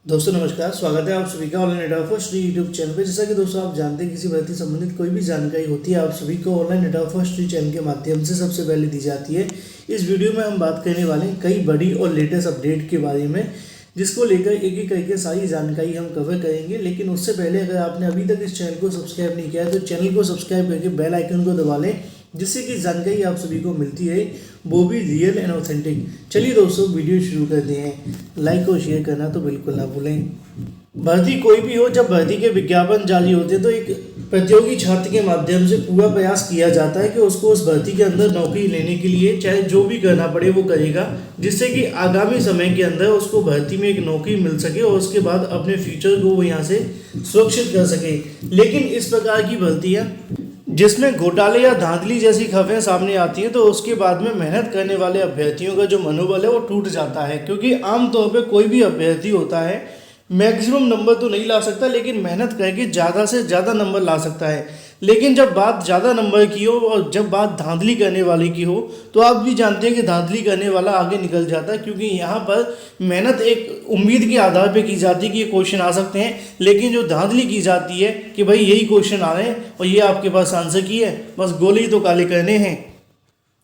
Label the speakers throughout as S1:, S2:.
S1: दोस्तों नमस्कार, स्वागत है आप सभी का online net first YouTube channel पे। जैसा कि दोस्तों आप जानते हैं, किसी भर्ती संबंधित कोई भी जानकारी होती है आप सभी को ऑनलाइन नेट फर्स्ट चैनल के माध्यम से सबसे पहले दी जाती है। इस वीडियो में हम बात करने वाले हैं कई बड़ी और लेटेस्ट अपडेट के बारे में, जिसको लेकर एक एक करके सारी जानकारी हम कवर करेंगे। लेकिन उससे पहले अगर आपने अभी तक इस चैनल को सब्सक्राइब नहीं किया है तो चैनल को सब्सक्राइब करके बेल आइकन को दबा लें, जिससे कि जानकारी आप सभी को मिलती है, वो भी रियल एंड ऑथेंटिक। चलिए दोस्तों वीडियो शुरू करते हैं। लाइक और शेयर करना तो बिल्कुल ना भूलें। भर्ती कोई भी हो, जब भर्ती के विज्ञापन जारी होते हैं तो एक प्रतियोगी छात्र के माध्यम से पूरा प्रयास किया जाता है कि उसको उस भर्ती के अंदर नौकरी लेने के लिए चाहे जो भी करना पड़े वो करेगा, जिससे कि आगामी समय के अंदर उसको भर्ती में एक नौकरी मिल सके और उसके बाद अपने फ्यूचर को वो यहाँ से सुरक्षित कर सके। लेकिन इस प्रकार की भर्तियाँ जिसमें घोटाले या धांधली जैसी खबरें सामने आती हैं तो उसके बाद में मेहनत करने वाले अभ्यर्थियों का जो मनोबल है वो टूट जाता है। क्योंकि आमतौर पे कोई भी अभ्यर्थी होता है मैक्सिमम नंबर तो नहीं ला सकता, लेकिन मेहनत करके ज़्यादा से ज़्यादा नंबर ला सकता है। लेकिन जब बात ज़्यादा नंबर की हो और जब बात धांधली करने वाले की हो तो आप भी जानते हैं कि धांधली करने वाला आगे निकल जाता है। क्योंकि यहाँ पर मेहनत एक उम्मीद के आधार पे की जाती है कि ये क्वेश्चन आ सकते हैं, लेकिन जो धांधली की जाती है कि भाई यही क्वेश्चन आ रहे हैं और ये आपके पास आंसर की है, बस गोले ही तो काले करने हैं।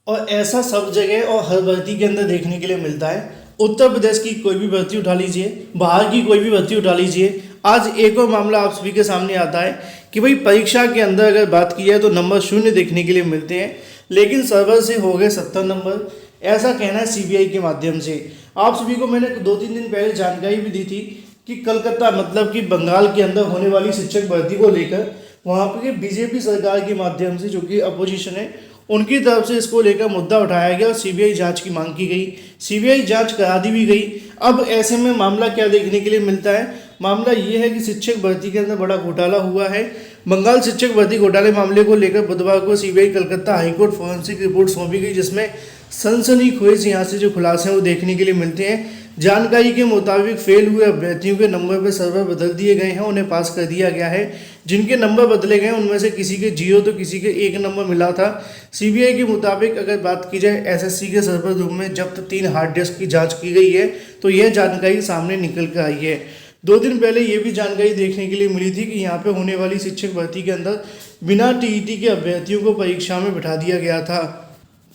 S1: और ऐसा सब जगह और हर भर्ती के अंदर देखने के लिए मिलता है। उत्तर प्रदेश की कोई भी भर्ती उठा लीजिए, बाहर की कोई भी भर्ती उठा लीजिए, आज एक और मामला आप सभी के सामने आता है कि भाई परीक्षा के अंदर अगर बात की जाए तो नंबर 0 देखने के लिए मिलते हैं, लेकिन सर्वर से हो गए 70 नंबर। ऐसा कहना है सीबीआई के माध्यम से। आप सभी को मैंने 2-3 दिन पहले जानकारी भी दी थी कि कलकत्ता मतलब कि बंगाल के अंदर होने वाली शिक्षक भर्ती को लेकर वहाँ पर बीजेपी सरकार के माध्यम से, जो कि अपोजिशन है, उनकी तरफ से इसको लेकर मुद्दा उठाया गया और सीबीआई जांच की मांग की गई। सीबीआई जांच करा दी भी गई। अब ऐसे में मामला क्या देखने के लिए मिलता है? मामला ये है कि शिक्षक भर्ती के अंदर बड़ा घोटाला हुआ है। बंगाल शिक्षक भर्ती घोटाले मामले को लेकर बुधवार को CBI Calcutta high court forensic report सौंपी गई, जिसमें सनसनीखेज यहाँ से जो खुलासे हैं वो देखने के लिए मिलते हैं। जानकारी के मुताबिक फेल हुए अभ्यर्थियों के नंबर पर सर्वर बदल दिए गए हैं, उन्हें पास कर दिया गया है। जिनके नंबर बदले गए उनमें से किसी के 0 तो किसी के 1 नंबर मिला था। सीबीआई के मुताबिक अगर बात की जाए एसएससी के सर्वर रूम में जब्त 3 हार्ड डिस्क की जांच की गई है तो यह जानकारी सामने निकल कर आई है। 2 दिन पहले ये भी जानकारी देखने के लिए मिली थी कि यहाँ पे होने वाली शिक्षक भर्ती के अंदर बिना टीईटी के अभ्यर्थियों को परीक्षा में बिठा दिया गया था।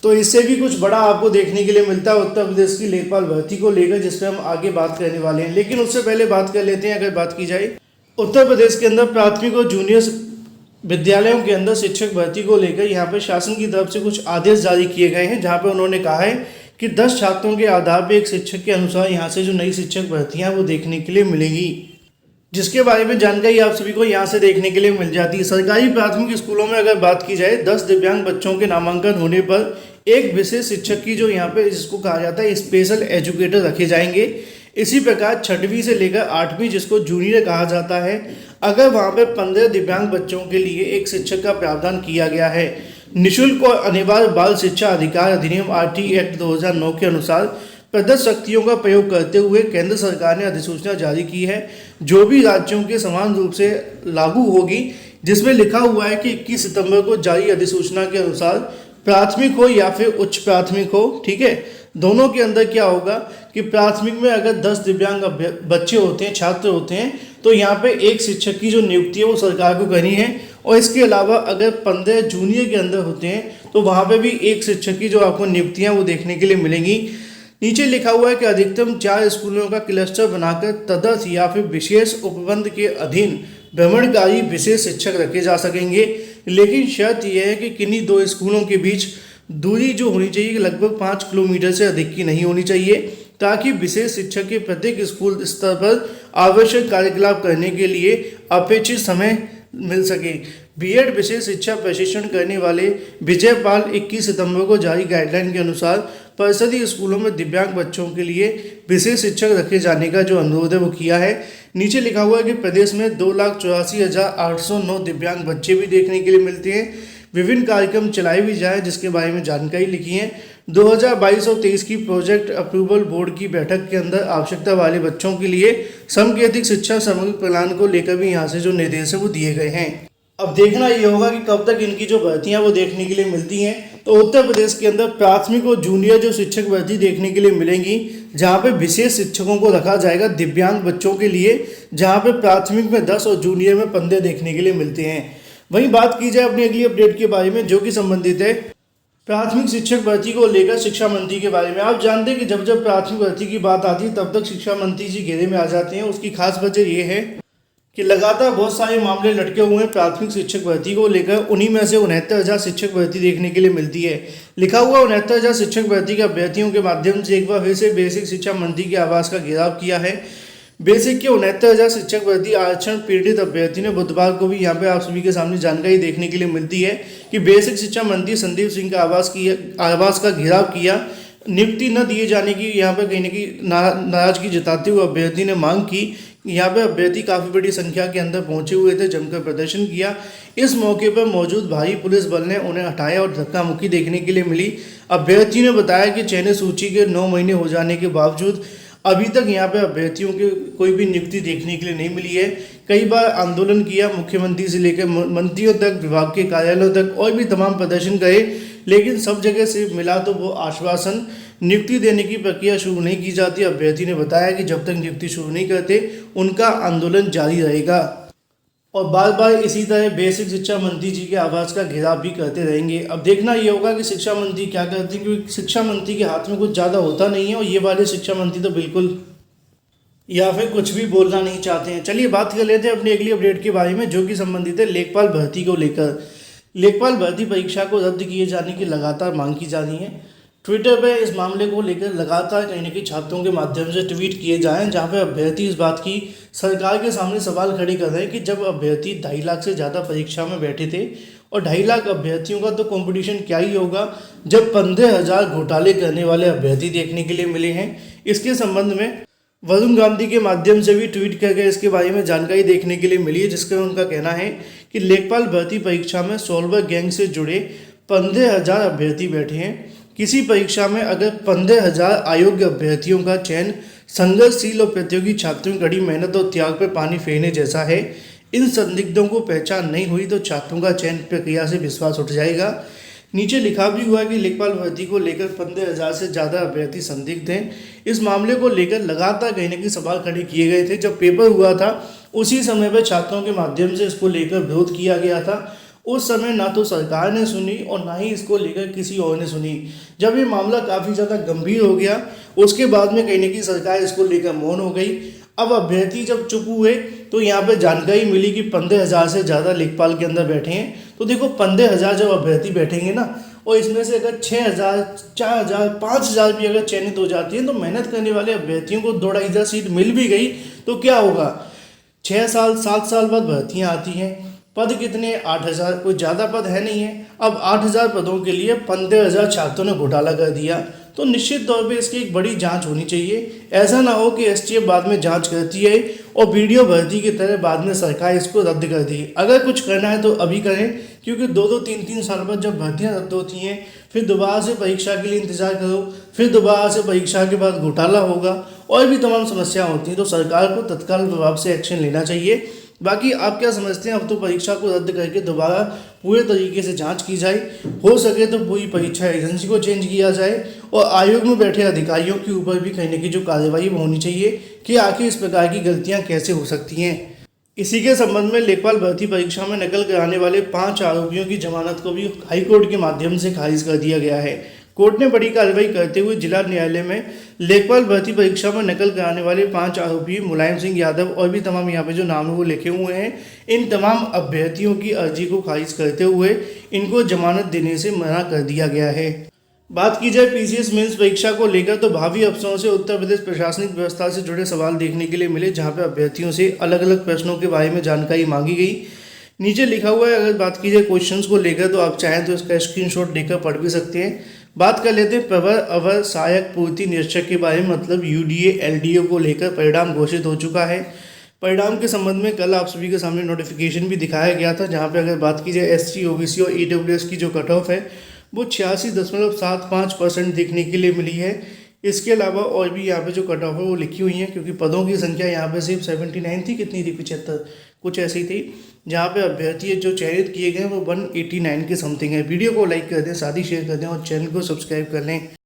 S1: तो इससे भी कुछ बड़ा आपको देखने के लिए मिलता है उत्तर प्रदेश की लेखपाल भर्ती को लेकर, जिस पर हम आगे बात करने वाले हैं। लेकिन उससे पहले बात कर लेते हैं, अगर बात की जाए उत्तर प्रदेश के अंदर प्राथमिक और जूनियर विद्यालयों के अंदर शिक्षक भर्ती को लेकर यहाँ पर शासन की तरफ से कुछ आदेश जारी किए गए हैं, जहाँ पर उन्होंने कहा है कि 10 छात्रों के आधार पर एक शिक्षक के अनुसार यहाँ से जो नई शिक्षक भर्तियाँ वो देखने के लिए मिलेंगी, जिसके बारे में जानकारी आप सभी को यहाँ से देखने के लिए मिल जाती है। सरकारी प्राथमिक स्कूलों में अगर बात की जाए 10 दिव्यांग बच्चों के नामांकन होने पर एक विशेष शिक्षक की, जो यहाँ पे जिसको कहा जाता है स्पेशल एजुकेटर, रखे जाएंगे। इसी प्रकार 6वीं से लेकर 8वीं, जिसको जूनियर कहा जाता है, अगर वहाँ पे 15 दिव्यांग बच्चों के लिए एक शिक्षक का प्रावधान किया गया है। निःशुल्क और अनिवार्य बाल शिक्षा अधिकार अधिनियम आरटी एक्ट 2009 के अनुसार प्रदत्त शक्तियों का प्रयोग करते हुए केंद्र सरकार ने अधिसूचना जारी की है, जो भी राज्यों के समान रूप से लागू होगी, जिसमें लिखा हुआ है कि 21 सितंबर को जारी अधिसूचना के अनुसार प्राथमिक हो या फिर उच्च प्राथमिक हो, ठीक है, दोनों के अंदर क्या होगा कि प्राथमिक में अगर 10 दिव्यांग बच्चे होते हैं, छात्र होते हैं, तो यहाँ पे एक शिक्षक की जो नियुक्ति है वो सरकार को करनी है। और इसके अलावा अगर 15 जूनियर के अंदर होते हैं तो वहाँ पे भी एक शिक्षक की जो आपको नियुक्तियाँ वो देखने के लिए मिलेंगी। नीचे लिखा हुआ है कि अधिकतम 4 स्कूलों का क्लस्टर बनाकर तदर्थ या फिर विशेष उपबंध के अधीन भ्रमणकारी विशेष शिक्षक रखे जा सकेंगे। लेकिन शर्त यह है कि किन्हीं 2 स्कूलों के बीच दूरी जो होनी चाहिए लगभग 5 किलोमीटर से अधिक की नहीं होनी चाहिए, ताकि विशेष शिक्षक के प्रत्येक स्कूल स्तर पर आवश्यक कार्यकलाप करने के लिए अपेक्षित समय मिल सके। बीएड विशेष शिक्षा प्रशिक्षण करने वाले विजय पाल 21 सितंबर को जारी गाइडलाइन के अनुसार परिषदीय स्कूलों में दिव्यांग बच्चों के लिए विशेष शिक्षक रखे जाने का जो अनुरोध है वो किया है। नीचे लिखा हुआ है कि प्रदेश में 2,84,809 दिव्यांग बच्चे भी देखने के लिए मिलते हैं। विभिन्न कार्यक्रम चलाए भी जाए, जिसके बारे में जानकारी लिखी है। 2022 और 23 की प्रोजेक्ट अप्रूवल बोर्ड की बैठक के अंदर आवश्यकता वाले बच्चों के लिए सांकेतिक शिक्षा समग्र प्लान को लेकर भी यहाँ से जो निर्देश है वो दिए गए हैं। अब देखना ये होगा कि कब तक इनकी जो भर्तियाँ वो देखने के लिए मिलती हैं। तो उत्तर प्रदेश के अंदर प्राथमिक और जूनियर जो शिक्षक भर्ती देखने के लिए मिलेंगी, जहां पे विशेष शिक्षकों को रखा जाएगा दिव्यांग बच्चों के लिए, जहां पे प्राथमिक में 10 और जूनियर में 15 देखने के लिए मिलते हैं। वहीं बात की जाए अपनी अगली अपडेट के बारे में, जो कि संबंधित है प्राथमिक शिक्षक भर्ती को लेकर शिक्षा मंत्री के बारे में। आप जानते हैं कि जब जब प्राथमिक भर्ती की बात आती है तब तक शिक्षा मंत्री जी घेरे में आ जाते हैं। उसकी खास वजह यह है कि लगातार बहुत सारे मामले लटके हुए हैं प्राथमिक शिक्षक भर्ती को लेकर। उन्हीं में से 69,000 शिक्षक भर्ती देखने के लिए मिलती है। लिखा हुआ 69,000 शिक्षक भर्ती के अभ्यर्थियों के माध्यम से एक बार फिर से बेसिक शिक्षा मंत्री के आवास का घेराव किया है। बेसिक के 69,000 शिक्षक भर्ती आरक्षण पीड़ित अभ्यर्थी ने बुधवार को भी यहाँ पे आप सभी के सामने जानकारी देखने के लिए मिलती है कि बेसिक शिक्षा मंत्री संदीप सिंह का आवास का घेराव किया। नियुक्ति न दिए जाने की यहाँ पर कहीं ना कहीं नाराजगी जताते हुए अभ्यर्थी ने मांग की। यहाँ पे अभ्यर्थी काफ़ी बड़ी संख्या के अंदर पहुंचे हुए थे, जमकर प्रदर्शन किया। इस मौके पर मौजूद भारी पुलिस बल ने उन्हें हटाया और धक्का मुक्की देखने के लिए मिली। अभ्यर्थी ने बताया कि चयनित सूची के 9 महीने हो जाने के बावजूद अभी तक यहाँ पे अभ्यर्थियों की कोई भी नियुक्ति देखने के लिए नहीं मिली है। कई बार आंदोलन किया, मुख्यमंत्री से लेकर मंत्रियों तक, विभाग के कार्यालयों तक और भी तमाम प्रदर्शन करे, लेकिन सब जगह से मिला तो वो आश्वासन। नियुक्ति देने की प्रक्रिया शुरू नहीं की जाती। अभ्यर्थी ने बताया कि जब तक नियुक्ति शुरू नहीं करते उनका आंदोलन जारी रहेगा और बार बार इसी तरह बेसिक शिक्षा मंत्री जी के आवास का घेराव भी करते रहेंगे। अब देखना ये होगा कि शिक्षा मंत्री क्या करते हैं, क्योंकि शिक्षा मंत्री के हाथ में कुछ ज़्यादा होता नहीं है और ये वाले शिक्षा मंत्री तो बिल्कुल या फिर कुछ भी बोलना नहीं चाहते हैं। चलिए बात कर लेते हैं अपनी अगली अपडेट के बारे में, जो कि संबंधित है लेखपाल भर्ती को लेकर। लेखपाल भर्ती परीक्षा को रद्द किए जाने की लगातार मांग की जा रही है। ट्विटर पर इस मामले को लेकर लगातार कहीं ना कहीं छात्रों के माध्यम से ट्वीट किए जाएं, जहां पे अभ्यर्थी इस बात की सरकार के सामने सवाल खड़े कर रहे हैं कि जब अभ्यर्थी 2.5 लाख से ज़्यादा परीक्षा में बैठे थे और 2.5 लाख अभ्यर्थियों का तो कंपटीशन क्या ही होगा जब 15,000 घोटाले करने वाले अभ्यर्थी देखने के लिए मिले हैं। इसके संबंध में वरुण गांधी के माध्यम से भी ट्वीट करके इसके बारे में जानकारी देखने के लिए मिली है, जिसका उनका कहना है कि लेखपाल भर्ती परीक्षा में सॉल्वर गैंग से जुड़े 15,000 अभ्यर्थी बैठे हैं। किसी परीक्षा में अगर 15,000 अयोग्य अभ्यर्थियों का चयन संघर्षशील और प्रतियोगी छात्रों की कड़ी मेहनत और त्याग पर पानी फेरने जैसा है। इन संदिग्धों को पहचान नहीं हुई तो छात्रों का चयन प्रक्रिया से विश्वास उठ जाएगा। नीचे लिखा भी हुआ है कि लेखपाल भर्ती को लेकर 15,000 से ज़्यादा अभ्यर्थी संदिग्ध हैं। इस मामले को लेकर लगातार कहीं ना कहीं सवाल खड़े किए गए थे। जब पेपर हुआ था उसी समय पर छात्रों के माध्यम से इसको लेकर विरोध किया गया था। उस समय ना तो सरकार ने सुनी और ना ही इसको लेकर किसी और ने सुनी। जब ये मामला काफ़ी ज़्यादा गंभीर हो गया उसके बाद में कहीं ना कहीं सरकार इसको लेकर मौन हो गई। अब अभ्यर्थी जब चुप हुए तो यहाँ पे जानकारी मिली कि 15,000 से ज़्यादा लेखपाल के अंदर बैठे हैं। तो देखो 15,000 जब अभ्यर्थी बैठेंगे ना, और इसमें से अगर 6,000, 4,000, 5,000 भी अगर चयनित हो जाती है तो मेहनत करने वाले अभ्यर्थियों को 2,500 सीट मिल भी गई तो क्या होगा, 6 साल 7 साल बाद भर्तियाँ आती हैं। पद कितने, 8,000, कोई ज़्यादा पद है नहीं है। अब 8,000 पदों के लिए 15,000 छात्रों ने घोटाला कर दिया तो निश्चित तौर पे इसकी एक बड़ी जांच होनी चाहिए। ऐसा ना हो कि एसटीएफ बाद में जांच करती है और वीडियो भर्ती की तरह बाद में सरकार इसको रद्द कर दी। अगर कुछ करना है तो अभी करें, क्योंकि 2-2, 3-3 साल बाद जब भर्तियाँ रद्द होती हैं फिर दोबारा से परीक्षा के लिए इंतजार करो, फिर दोबारा से परीक्षा के बाद घोटाला होगा और भी तमाम समस्या होती हैं। तो सरकार को तत्काल प्रभाव से एक्शन लेना चाहिए। बाकी आप क्या समझते हैं, अब तो परीक्षा को रद्द करके दोबारा पूरे तरीके से जांच की जाए, हो सके तो पूरी परीक्षा एजेंसी को चेंज किया जाए और आयोग में बैठे अधिकारियों के ऊपर भी कहीं ना कहीं जो कार्रवाई होनी चाहिए कि आखिर इस प्रकार की गलतियां कैसे हो सकती हैं। इसी के संबंध में लेखपाल भर्ती परीक्षा में नकल कराने वाले 5 आरोपियों की जमानत को भी हाईकोर्ट के माध्यम से खारिज कर दिया गया है। कोर्ट ने बड़ी कार्रवाई करते हुए जिला न्यायालय में लेखपाल भर्ती परीक्षा में नकल कराने वाले 5 आरोपी मुलायम सिंह यादव और भी तमाम यहाँ पे जो नाम है वो लिखे हुए हैं, इन तमाम अभ्यर्थियों की अर्जी को खारिज करते हुए इनको जमानत देने से मना कर दिया गया है। बात की जाए पीसीएस मेंस परीक्षा को लेकर तो भावी अफसरों से उत्तर प्रदेश प्रशासनिक व्यवस्था से जुड़े सवाल देखने के लिए मिले, जहाँ पे अभ्यर्थियों से अलग अलग प्रश्नों के बारे में जानकारी मांगी गई। नीचे लिखा हुआ है, अगर बात की जाए क्वेश्चंस को लेकर तो आप चाहें तो इसका स्क्रीनशॉट लेकर पढ़ भी सकते हैं। बात कर लेते हैं प्रवर अवर सहायक पूर्ति निरीक्षक के बारे में, मतलब यूडीए एलडीओ को लेकर परिणाम घोषित हो चुका है। परिणाम के संबंध में कल आप सभी के सामने नोटिफिकेशन भी दिखाया गया था, जहां पे अगर बात की जाए एसटी, ओबीसी और ईडब्ल्यूएस की जो कट ऑफ है वो 86.75% देखने के लिए मिली है। इसके अलावा और भी यहाँ पे जो कट ऑफ है वो लिखी हुई है, क्योंकि पदों की संख्या यहाँ पे सिर्फ 79 थी, कितनी थी 75 कुछ ऐसी थी, जहाँ पे अभ्यर्थी जो चयनित किए गए वो 189 के समथिंग है। वीडियो को लाइक कर दें, साथ ही शेयर कर दें और चैनल को सब्सक्राइब कर लें।